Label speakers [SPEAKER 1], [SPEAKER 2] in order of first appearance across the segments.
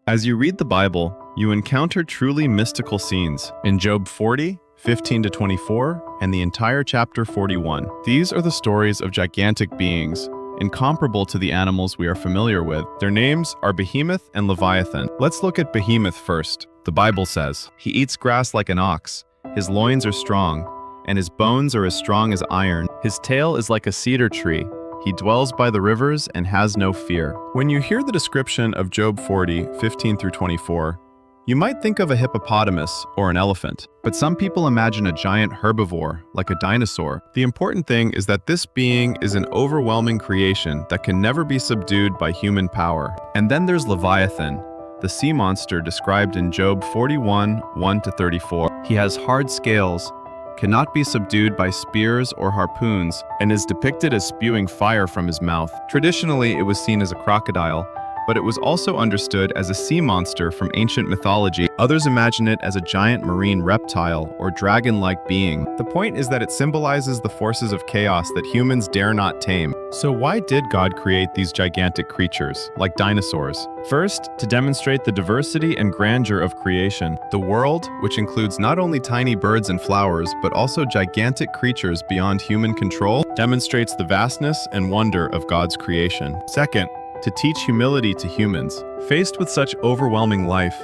[SPEAKER 1] As you read the Bible, you encounter truly mystical scenes in Job 40, 15-24, and the entire chapter 41. These are the stories of gigantic beings, incomparable to the animals we are familiar with. Their names are Behemoth and Leviathan. Let's look at Behemoth first. The Bible says, "He eats grass like an ox, his loins are strong, and his bones are as strong as iron. His tail is like a cedar tree. He dwells by the rivers and has no fear." When you hear the description of Job 40, 15-24, you might think of a hippopotamus or an elephant, but some people imagine a giant herbivore, like a dinosaur. The important thing is that this being is an overwhelming creation that can never be subdued by human power. And then there's Leviathan, the sea monster described in Job 41, 1-34. He has hard scales, cannot be subdued by spears or harpoons, and is depicted as spewing fire from his mouth. Traditionally, it was seen as a crocodile, but it was also understood as a sea monster from ancient mythology. Others imagine it as a giant marine reptile or dragon-like being. The point is that it symbolizes the forces of chaos that humans dare not tame. So why did God create these gigantic creatures, like dinosaurs? First, to demonstrate the diversity and grandeur of creation. The world, which includes not only tiny birds and flowers, but also gigantic creatures beyond human control, demonstrates the vastness and wonder of God's creation. Second, to teach humility to humans. Faced with such overwhelming life,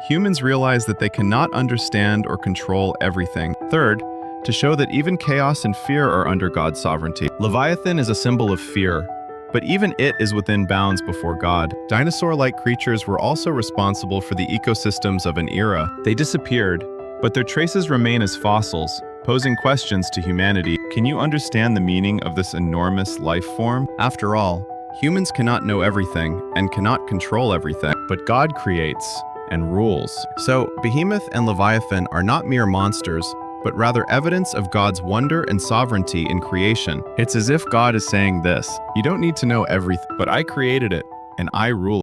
[SPEAKER 1] humans realize that they cannot understand or control everything. Third, to show that even chaos and fear are under God's sovereignty. Leviathan is a symbol of fear, but even it is within bounds before God. Dinosaur-like creatures were also responsible for the ecosystems of an era. They disappeared, but their traces remain as fossils, posing questions to humanity. Can you understand the meaning of this enormous life form? After all, humans cannot know everything and cannot control everything, but God creates and rules. So, Behemoth and Leviathan are not mere monsters, but rather evidence of God's wonder and sovereignty in creation. It's as if God is saying this: you don't need to know everything, but I created it, and I rule.